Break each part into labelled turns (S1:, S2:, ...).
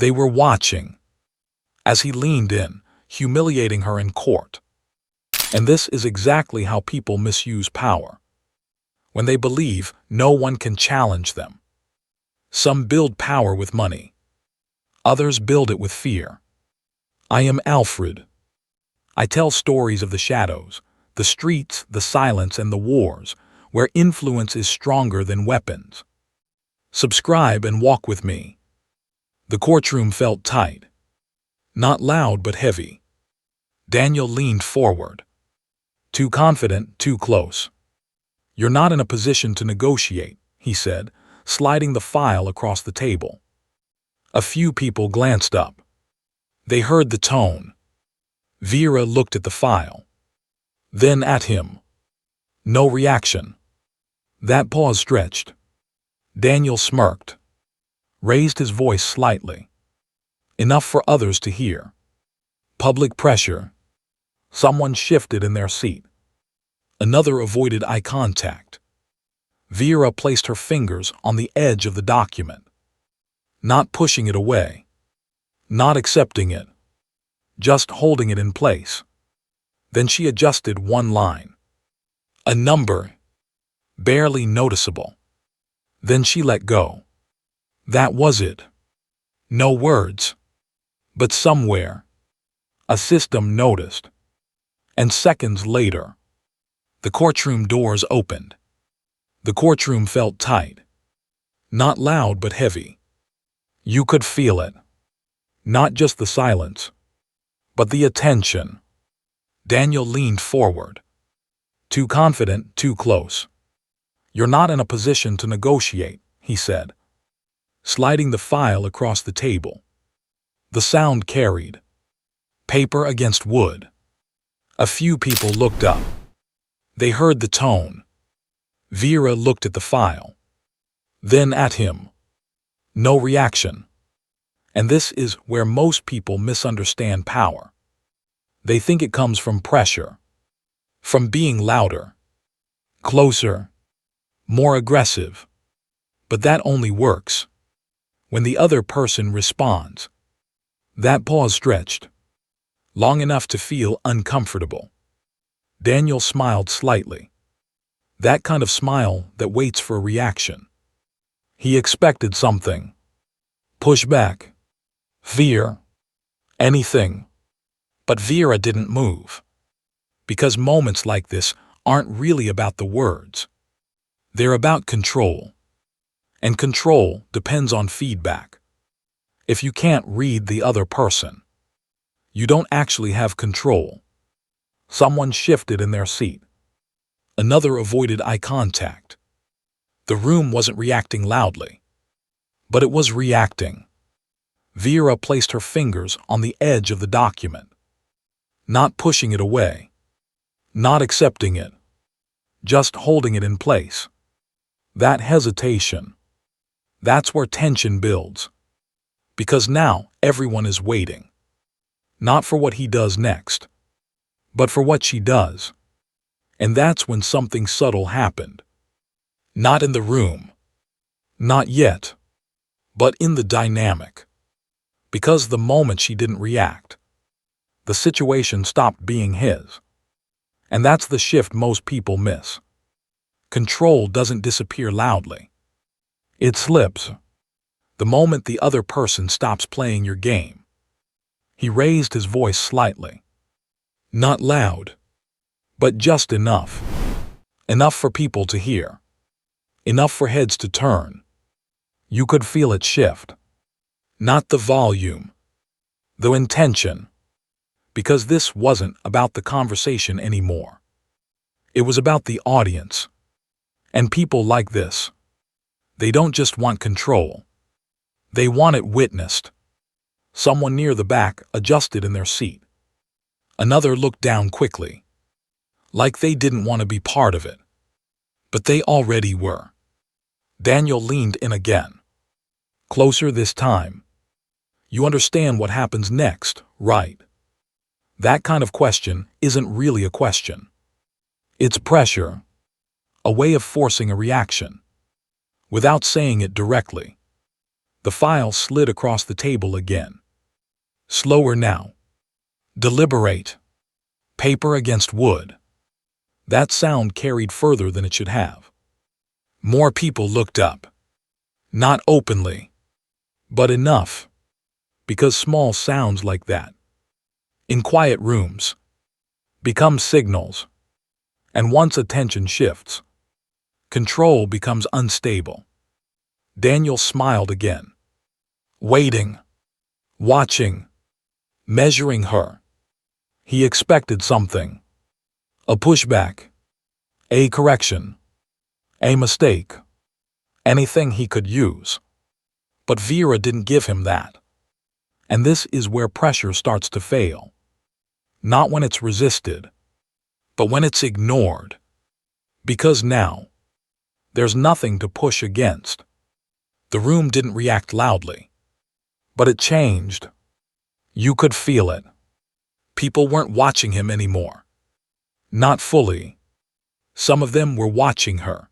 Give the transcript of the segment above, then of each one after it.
S1: They were watching as he leaned in, humiliating her in court. And this is exactly how people misuse power. When they believe no one can challenge them. Some build power with money. Others build it with fear. I am Alfred. I tell stories of the shadows, the streets, the silence, and the wars, where influence is stronger than weapons. Subscribe and walk with me. The courtroom felt tight. Not loud but heavy. Daniel leaned forward. Too confident, too close. You're not in a position to negotiate, he said, sliding the file across the table. A few people glanced up. They heard the tone. Vera looked at the file. Then at him. No reaction. That pause stretched. Daniel smirked. Raised his voice slightly. Enough for others to hear. Public pressure. Someone shifted in their seat. Another avoided eye contact. Vera placed her fingers on the edge of the document. Not pushing it away. Not accepting it. Just holding it in place. Then she adjusted one line. A number. Barely noticeable. Then she let go. That was it. No words. But somewhere. A system noticed. And seconds later, the courtroom doors opened. The courtroom felt tight. Not loud but heavy. You could feel it. Not just the silence, but the attention. Daniel leaned forward. Too confident, too close. You're not in a position to negotiate, he said, sliding the file across the table. The sound carried. Paper against wood. A few people looked up. They heard the tone. Vera looked at the file. Then at him. No reaction. And this is where most people misunderstand power. They think it comes from pressure. From being louder. Closer. More aggressive. But that only works when the other person responds. That pause stretched. Long enough to feel uncomfortable. Daniel smiled slightly. That kind of smile that waits for a reaction. He expected something. Pushback. Fear. Anything. But Vera didn't move. Because moments like this aren't really about the words. They're about control. And control depends on feedback. If you can't read the other person, you don't actually have control. Someone shifted in their seat. Another avoided eye contact. The room wasn't reacting loudly, but it was reacting. Vera placed her fingers on the edge of the document. Not pushing it away. Not accepting it. Just holding it in place. That hesitation. That's where tension builds. Because now everyone is waiting. Not for what he does next, but for what she does. And that's when something subtle happened. Not in the room. Not yet. But in the dynamic. Because the moment she didn't react, the situation stopped being his. And that's the shift most people miss. Control doesn't disappear loudly. It slips. The moment the other person stops playing your game. He raised his voice slightly. Not loud, but just enough. Enough for people to hear. Enough for heads to turn. You could feel it shift. Not the volume, the intention. Because this wasn't about the conversation anymore. It was about the audience. And people like this. They don't just want control. They want it witnessed. Someone near the back adjusted in their seat. Another looked down quickly. Like they didn't want to be part of it. But they already were. Daniel leaned in again. Closer this time. You understand what happens next, right? That kind of question isn't really a question. It's pressure. A way of forcing a reaction. Without saying it directly. The file slid across the table again. Slower now. Deliberate. Paper against wood. That sound carried further than it should have. More people looked up. Not openly, but enough. Because small sounds like that, in quiet rooms, become signals. And once attention shifts, control becomes unstable. Daniel smiled again. Waiting. Watching. Measuring her. He expected something. A pushback. A correction. A mistake. Anything he could use. But Vera didn't give him that. And this is where pressure starts to fail. Not when it's resisted, but when it's ignored. Because now, there's nothing to push against. The room didn't react loudly, but it changed. You could feel it. People weren't watching him anymore. Not fully. Some of them were watching her,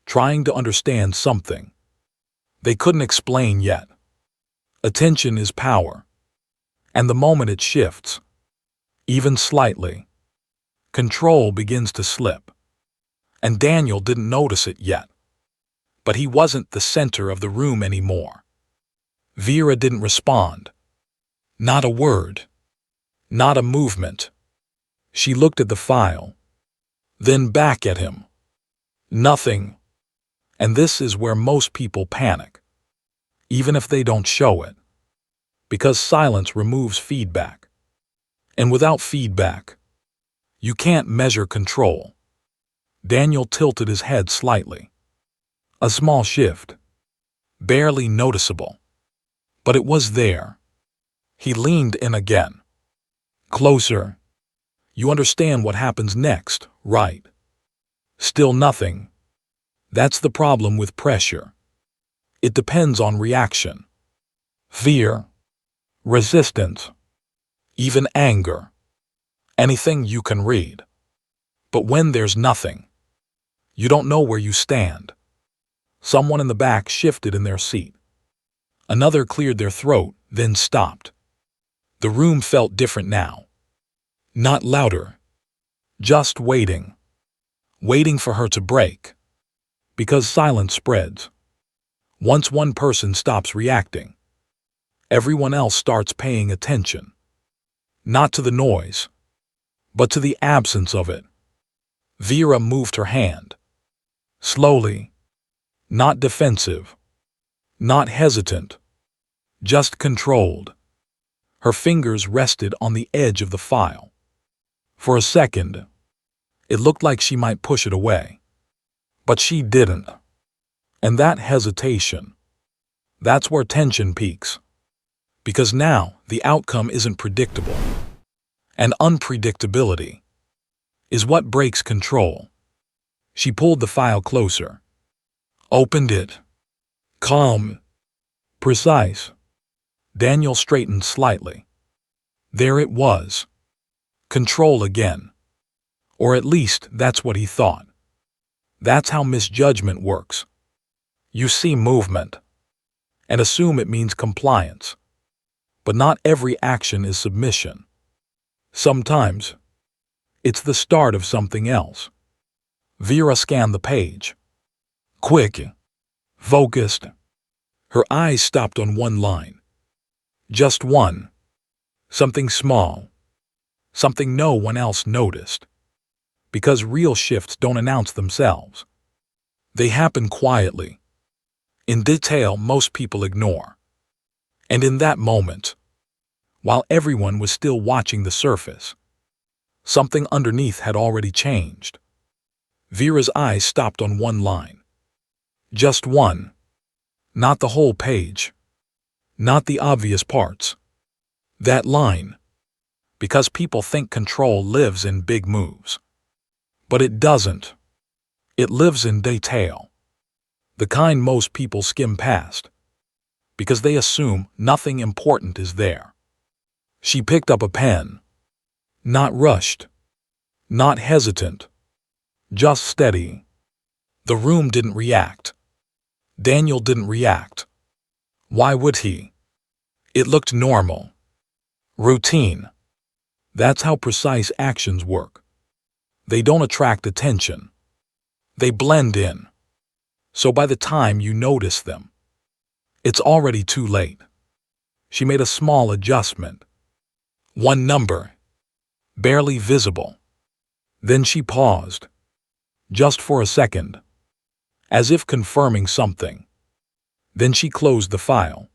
S1: trying to understand something they couldn't explain yet. Attention is power, and the moment it shifts, even slightly, control begins to slip. And Daniel didn't notice it yet. But he wasn't the center of the room anymore. Vera didn't respond. Not a word. Not a movement. She looked at the file, then back at him. Nothing. And this is where most people panic, even if they don't show it. Because silence removes feedback. And without feedback, you can't measure control. Daniel tilted his head slightly. A small shift. Barely noticeable. But it was there. He leaned in again. Closer. You understand what happens next, right? Still nothing. That's the problem with pressure. It depends on reaction. Fear. Resistance. Even anger. Anything you can read. But when there's nothing, you don't know where you stand. Someone in the back shifted in their seat. Another cleared their throat, then stopped. The room felt different now. Not louder. Just waiting. Waiting for her to break. Because silence spreads. Once one person stops reacting, everyone else starts paying attention. Not to the noise, but to the absence of it. Vera moved her hand. Slowly. Not defensive. Not hesitant. Just controlled. Her fingers rested on the edge of the file. For a second, it looked like she might push it away. But she didn't. And that hesitation, that's where tension peaks. Because now the outcome isn't predictable. And unpredictability is what breaks control. She pulled the file closer. Opened it. Calm. Precise. Daniel straightened slightly. There it was. Control again. Or at least that's what he thought. That's how misjudgment works. You see movement and assume it means compliance. But not every action is submission. Sometimes it's the start of something else. Vera scanned the page. Quick. Focused. Her eyes stopped on one line. Just one. Something small. Something no one else noticed. Because real shifts don't announce themselves. They happen quietly. In detail most people ignore. And in that moment, while everyone was still watching the surface, something underneath had already changed. Vera's eyes stopped on one line. Just one. Not the whole page. Not the obvious parts. That line. Because people think control lives in big moves. But it doesn't. It lives in detail. The kind most people skim past. Because they assume nothing important is there. She picked up a pen. Not rushed. Not hesitant. Just steady. The room didn't react. Daniel didn't react. Why would he? It looked normal. Routine. That's how precise actions work. They don't attract attention. They blend in. So by the time you notice them, it's already too late. She made a small adjustment. One number, barely visible. Then she paused, just for a second, as if confirming something. Then she closed the file.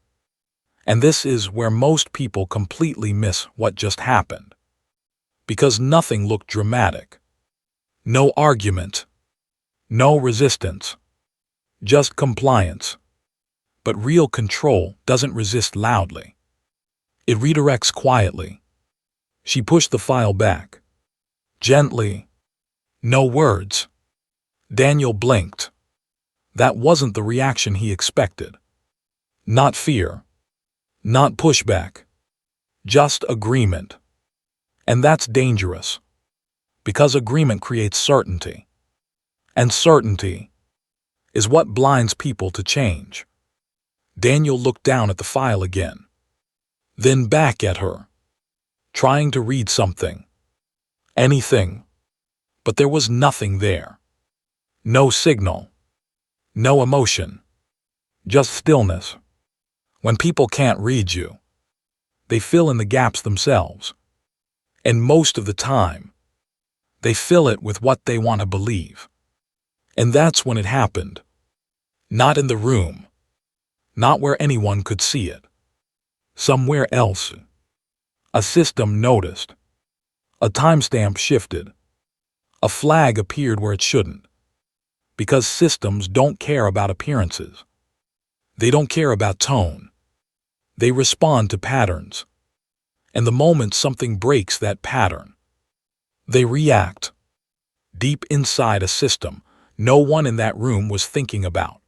S1: And this is where most people completely miss what just happened. Because nothing looked dramatic. No argument. No resistance. Just compliance. But real control doesn't resist loudly. It redirects quietly. She pushed the file back. Gently. No words. Daniel blinked. That wasn't the reaction he expected. Not fear. Not pushback. Just agreement. And that's dangerous. Because agreement creates certainty. And certainty is what blinds people to change. Daniel looked down at the file again. Then back at her. Trying to read something. Anything. But there was nothing there. No signal. No emotion. Just stillness. When people can't read you, they fill in the gaps themselves. And most of the time, they fill it with what they want to believe. And that's when it happened. Not in the room. Not where anyone could see it. Somewhere else. A system noticed. A timestamp shifted. A flag appeared where it shouldn't. Because systems don't care about appearances. They don't care about tone. They respond to patterns. And the moment something breaks that pattern, they react. Deep inside a system, no one in that room was thinking about.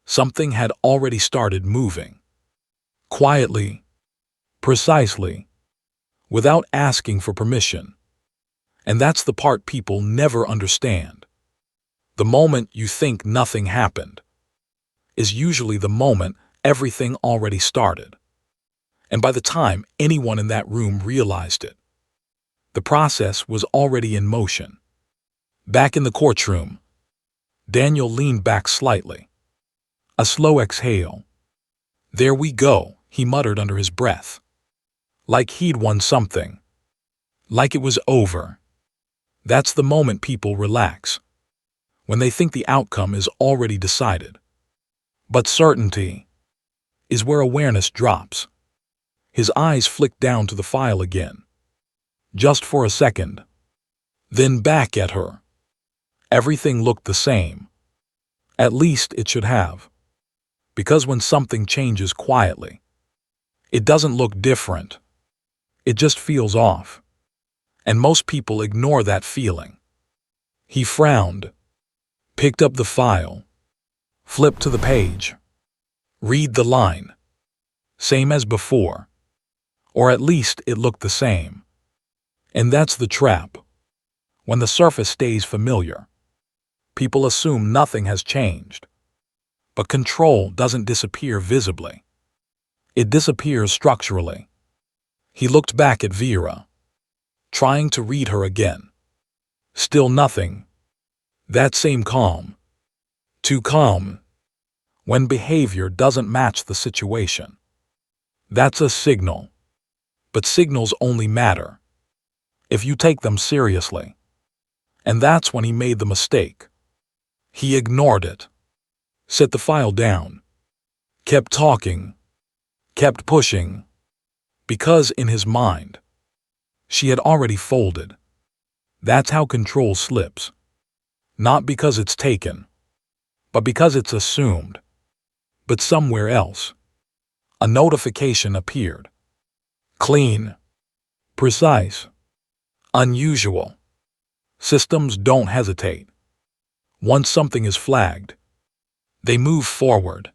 S1: Something had already started moving. Quietly, precisely, without asking for permission. And that's the part people never understand. The moment you think nothing happened is usually the moment everything already started. And by the time anyone in that room realized it, the process was already in motion. Back in the courtroom, Daniel leaned back slightly. A slow exhale. There we go, he muttered under his breath. Like he'd won something. Like it was over. That's the moment people relax. When they think the outcome is already decided. But certainty is where awareness drops. His eyes flicked down to the file again. Just for a second. Then back at her. Everything looked the same. At least it should have. Because when something changes quietly, it doesn't look different. It just feels off. And most people ignore that feeling. He frowned. Picked up the file. Flipped to the page. Read the line. Same as before. Or at least it looked the same. And that's the trap. When the surface stays familiar, people assume nothing has changed. But control doesn't disappear visibly. It disappears structurally. He looked back at Vera, trying to read her again. Still nothing. That same calm. Too calm. When behavior doesn't match the situation. That's a signal. But signals only matter if you take them seriously. And that's when he made the mistake. He ignored it. Set the file down. Kept talking. Kept pushing. Because in his mind, she had already folded. That's how control slips. Not because it's taken, but because it's assumed. But somewhere else, a notification appeared. Clean. Precise. Unusual. Systems don't hesitate. Once something is flagged, they move forward.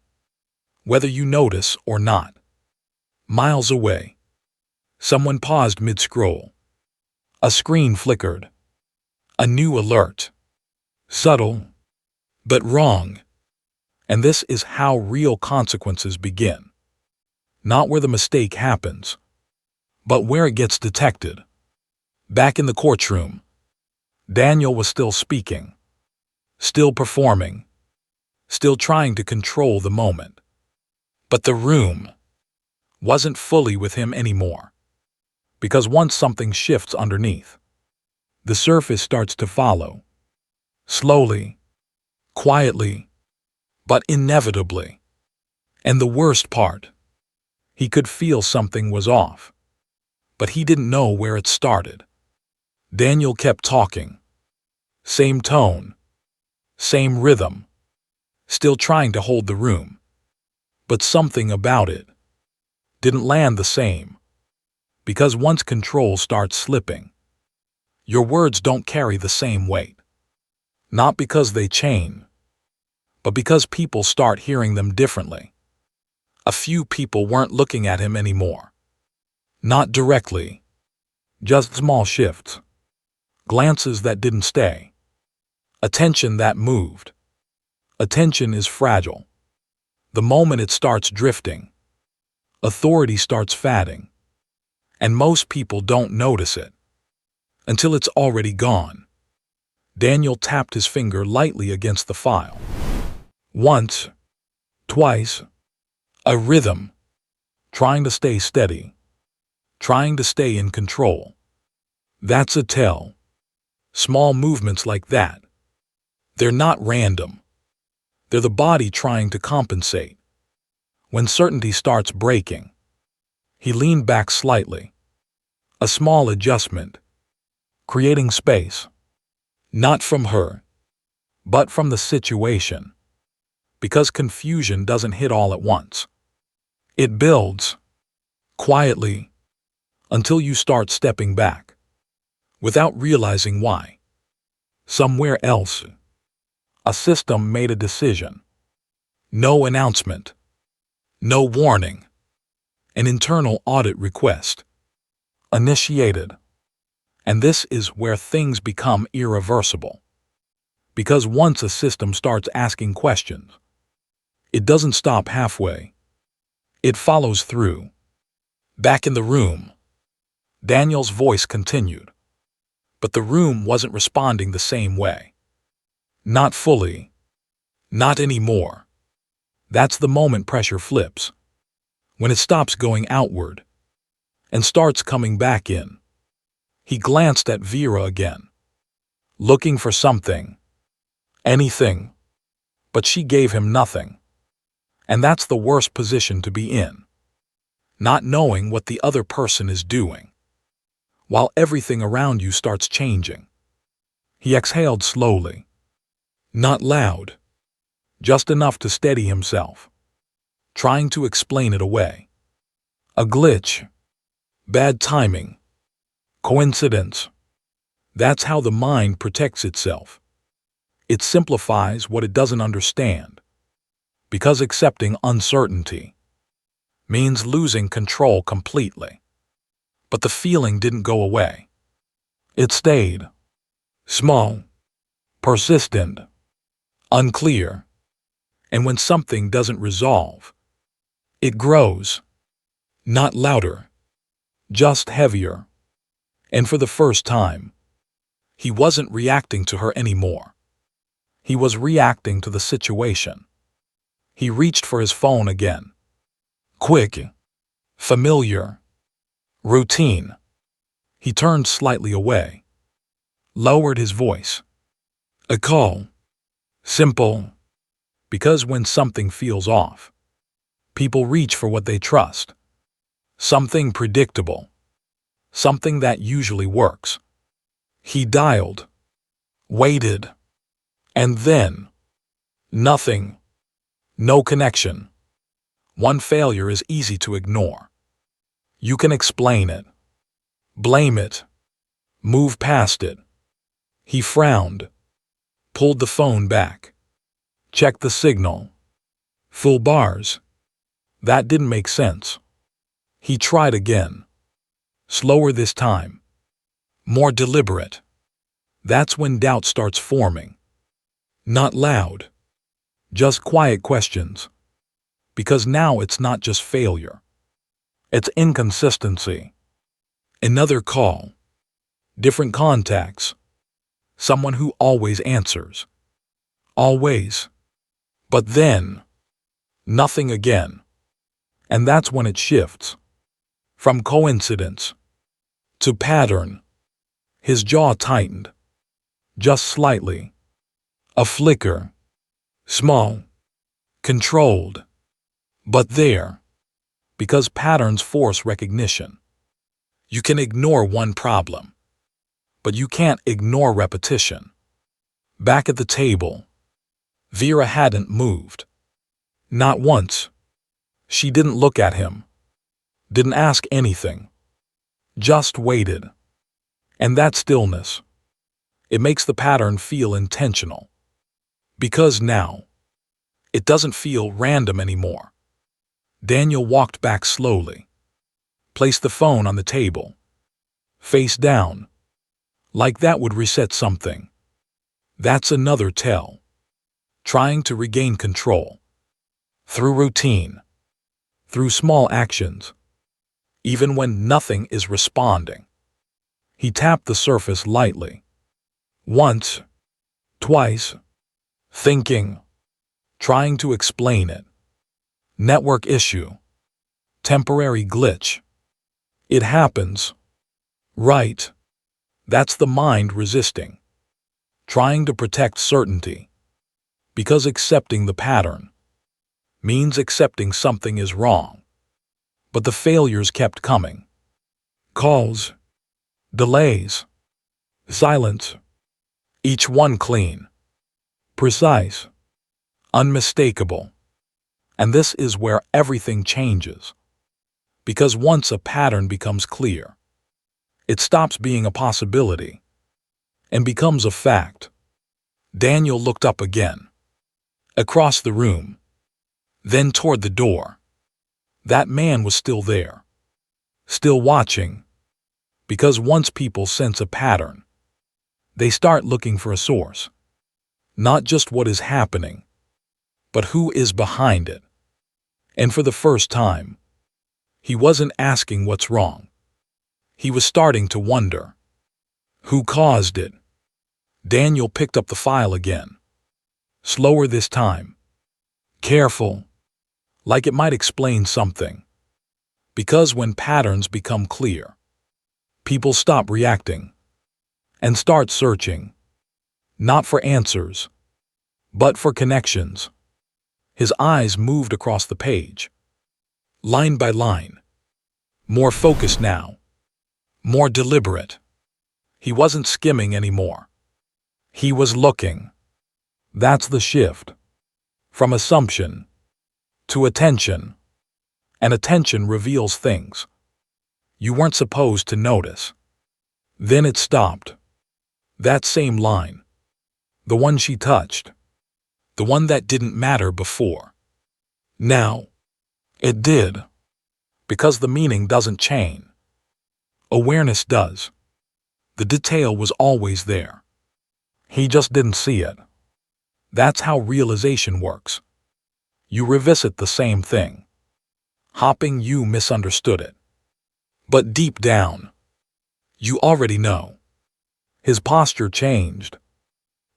S1: Whether you notice or not. Miles away. Someone paused mid-scroll. A screen flickered. A new alert. Subtle, but wrong. And this is how real consequences begin. Not where the mistake happens, but where it gets detected. Back in the courtroom, Daniel was still speaking, still performing, still trying to control the moment. But the room wasn't fully with him anymore. Because once something shifts underneath, the surface starts to follow. Slowly, quietly, but inevitably. And the worst part, he could feel something was off, but he didn't know where it started. Daniel kept talking. Same tone, same rhythm, still trying to hold the room. But something about it didn't land the same. Because once control starts slipping, your words don't carry the same weight. Not because they change, but because people start hearing them differently. A few people weren't looking at him anymore. Not directly, just small shifts, glances that didn't stay, attention that moved. Attention is fragile. The moment it starts drifting, authority starts fading. And most people don't notice it until it's already gone. Daniel tapped his finger lightly against the file. Once, twice, a rhythm, trying to stay steady, trying to stay in control. That's a tell. Small movements like that, they're not random. They're the body trying to compensate. When certainty starts breaking, he leaned back slightly. A small adjustment, creating space. Not from her, but from the situation. Because confusion doesn't hit all at once. It builds, quietly, until you start stepping back, without realizing why. Somewhere else, a system made a decision. No announcement, no warning. An internal audit request, initiated. And this is where things become irreversible. Because once a system starts asking questions, it doesn't stop halfway. It follows through. Back in the room, Daniel's voice continued. But the room wasn't responding the same way. Not fully. Not anymore. That's the moment pressure flips. When it stops going outward and starts coming back in. He glanced at Vera again, looking for something, anything, but she gave him nothing. And that's the worst position to be in. Not knowing what the other person is doing, while everything around you starts changing. He exhaled slowly. Not loud, just enough to steady himself, trying to explain it away. A glitch, bad timing, coincidence. That's how the mind protects itself. It simplifies what it doesn't understand. Because accepting uncertainty means losing control completely. But the feeling didn't go away. It stayed. Small, persistent, unclear. And when something doesn't resolve, it grows. Not louder, just heavier. And for the first time, he wasn't reacting to her anymore. He was reacting to the situation. He reached for his phone again. Quick, familiar, routine. He turned slightly away, lowered his voice. A call. Simple. Because when something feels off, people reach for what they trust. Something predictable. Something that usually works. He dialed, waited, and then nothing. No connection. One failure is easy to ignore. You can explain it, blame it, move past it. He frowned, pulled the phone back, checked the signal. Full bars. That didn't make sense. He tried again. Slower this time. More deliberate. That's when doubt starts forming. Not loud. Just quiet questions. Because now it's not just failure. It's inconsistency. Another call. Different contacts. Someone who always answers. Always. But then, nothing again. And that's when it shifts. From coincidence to pattern. His jaw tightened. Just slightly. A flicker. Small. Controlled. But there. Because patterns force recognition. You can ignore one problem. But you can't ignore repetition. Back at the table, Vera hadn't moved. Not once. She didn't look at him. Didn't ask anything. Just waited. And that stillness, it makes the pattern feel intentional. Because now, it doesn't feel random anymore. Daniel walked back slowly. Placed the phone on the table. Face down. Like that would reset something. That's another tell. Trying to regain control. Through routine. Through small actions. Even when nothing is responding. He tapped the surface lightly. Once. Twice. Thinking. Trying to explain it. Network issue. Temporary glitch. It happens. Right. That's the mind resisting. Trying to protect certainty. Because accepting the pattern means accepting something is wrong. But the failures kept coming. Calls. Delays. Silence. Each one clean. Precise. Unmistakable. And this is where everything changes. Because once a pattern becomes clear, it stops being a possibility and becomes a fact. Daniel looked up again. Across the room. Then toward the door. That man was still there. Still watching. Because once people sense a pattern, they start looking for a source. Not just what is happening, but who is behind it. And for the first time, he wasn't asking what's wrong. He was starting to wonder. Who caused it? Daniel picked up the file again. Slower this time. Careful. Like it might explain something. Because when patterns become clear, people stop reacting and start searching. Not for answers, but for connections. His eyes moved across the page. Line by line. More focused now. More deliberate. He wasn't skimming anymore. He was looking. That's the shift. From assumption to attention. And attention reveals things you weren't supposed to notice. Then it stopped. That same line. The one she touched. The one that didn't matter before. Now, it did. Because the meaning doesn't change. Awareness does. The detail was always there. He just didn't see it. That's how realization works. You revisit the same thing. Hopping, you misunderstood it. But deep down, you already know. His posture changed.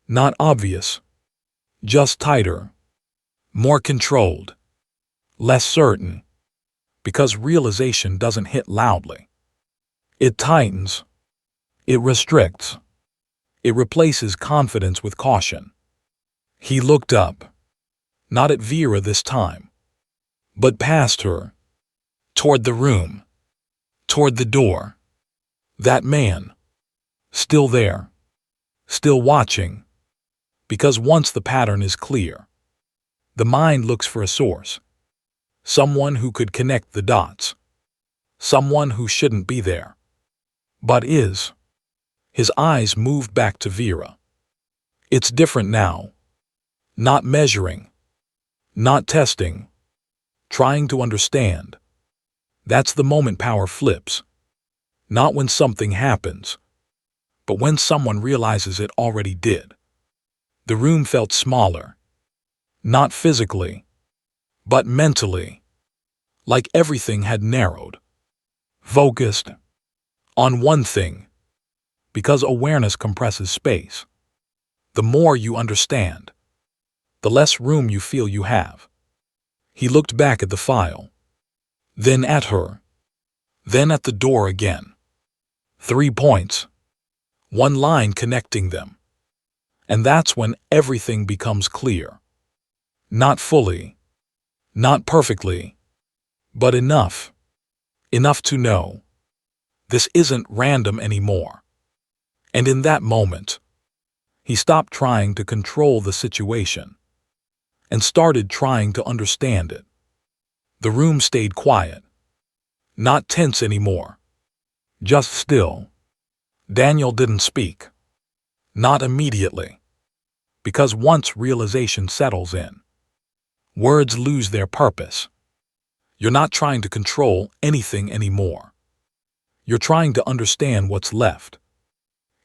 S1: Not obvious. Just tighter. More controlled. Less certain. Because realization doesn't hit loudly. It tightens. It restricts. It replaces confidence with caution. He looked up. Not at Vera this time. But past her. Toward the room. Toward the door. That man. Still there. Still watching. Because once the pattern is clear, the mind looks for a source. Someone who could connect the dots. Someone who shouldn't be there. But is. His eyes moved back to Vera. It's different now. Not measuring. Not testing. Trying to understand. That's the moment power flips. Not when something happens, but when someone realizes it already did. The room felt smaller. Not physically, but mentally, like everything had narrowed, focused on one thing, because awareness compresses space. The more you understand, the less room you feel you have. He looked back at the file, then at her, then at the door again. 3 points, one line connecting them. And that's when everything becomes clear. Not fully, not perfectly, but enough. Enough to know this isn't random anymore. And in that moment, he stopped trying to control the situation and started trying to understand it. The room stayed quiet, not tense anymore, just still. Daniel didn't speak, not immediately, because once realization settles in, words lose their purpose. You're not trying to control anything anymore. You're trying to understand what's left.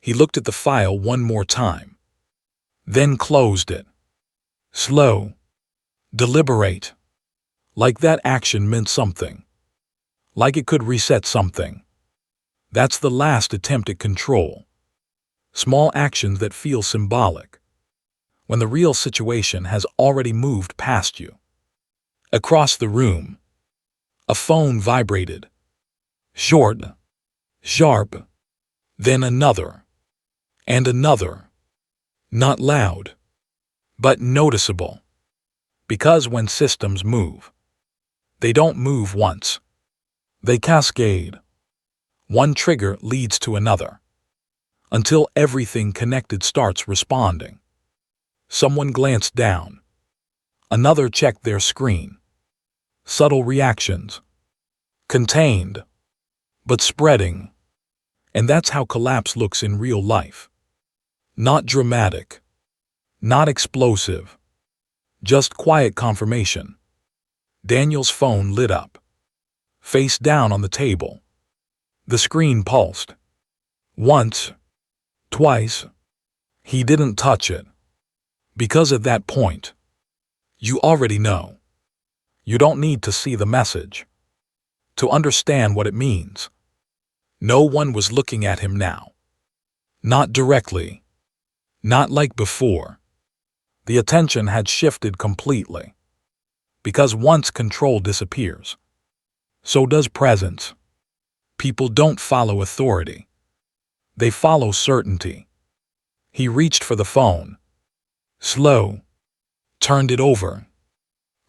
S1: He looked at the file one more time, then closed it. Slow, deliberate, like that action meant something, like it could reset something. That's the last attempt at control. Small actions that feel symbolic, when the real situation has already moved past you. Across the room, a phone vibrated. Short, sharp, then another, and another. Not loud, but noticeable. Because when systems move, they don't move once. They cascade. One trigger leads to another, until everything connected starts responding. Someone glanced down. Another checked their screen. Subtle reactions. Contained, but spreading. And that's how collapse looks in real life. Not dramatic, not explosive, just quiet confirmation. Daniel's phone lit up, face down on the table. The screen pulsed. Once, twice. He didn't touch it. Because at that point, you already know. You don't need to see the message to understand what it means. No one was looking at him now. Not directly. Not like before. The attention had shifted completely. Because once control disappears, so does presence. People don't follow authority. They follow certainty. He reached for the phone. Slow. Turned it over.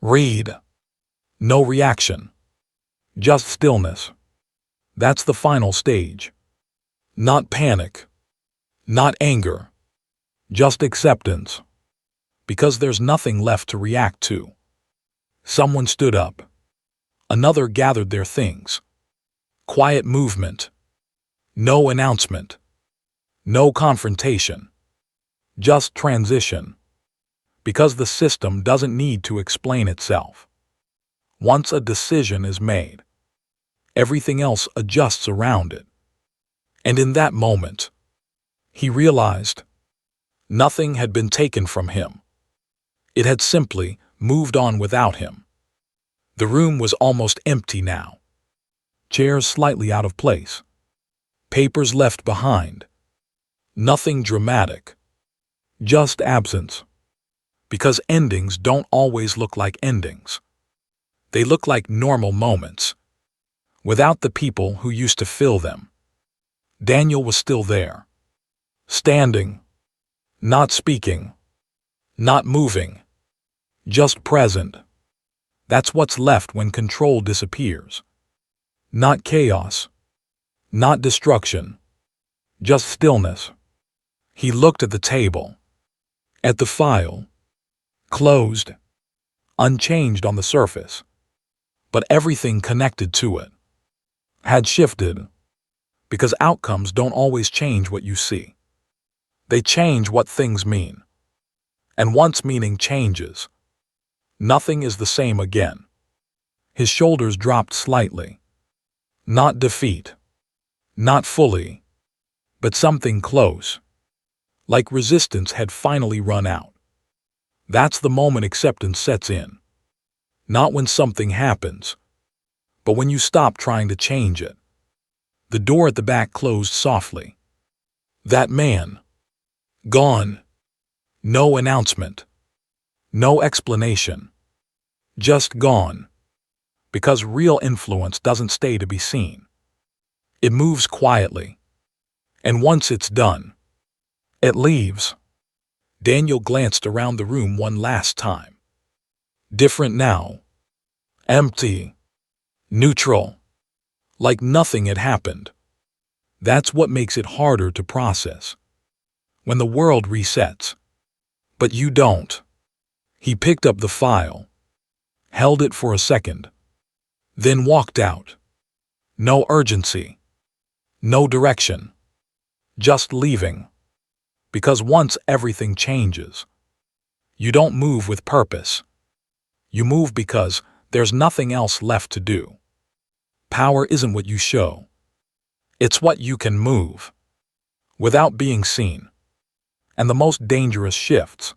S1: Read. No reaction. Just stillness. That's the final stage. Not panic. Not anger. Just acceptance. Because there's nothing left to react to. Someone stood up. Another gathered their things. Quiet movement. No announcement. No confrontation. Just transition. Because the system doesn't need to explain itself. Once a decision is made, everything else adjusts around it. And in that moment, he realized nothing had been taken from him. It had simply moved on without him. The room was almost empty now. Chairs slightly out of place. Papers left behind. Nothing dramatic. Just absence. Because endings don't always look like endings. They look like normal moments, without the people who used to fill them. Daniel was still there. Standing. Not speaking. Not moving. Just present. That's what's left when control disappears. Not chaos. Not destruction. Just stillness. He looked at the table. At the file. Closed. Unchanged on the surface. But everything connected to it had shifted. Because outcomes don't always change what you see. They change what things mean. And once meaning changes, nothing is the same again. His shoulders dropped slightly. Not defeat. Not fully. But something close. Like resistance had finally run out. That's the moment acceptance sets in. Not when something happens, but when you stop trying to change it. The door at the back closed softly. That man. Gone. No announcement. No explanation. Just gone. Because real influence doesn't stay to be seen. It moves quietly. And once it's done, it leaves. Daniel glanced around the room one last time. Different now. Empty. Neutral. Like nothing had happened. That's what makes it harder to process. When the world resets. But you don't. He picked up the file, held it for a second, then walked out. No urgency. No direction. Just leaving. Because once everything changes, you don't move with purpose. You move because there's nothing else left to do. Power isn't what you show. It's what you can move without being seen. And the most dangerous shifts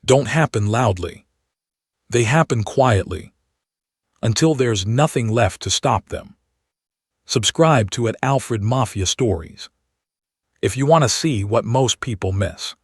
S1: don't happen loudly. They happen quietly until there's nothing left to stop them. Subscribe to Alfred Mafia Stories if you want to see what most people miss.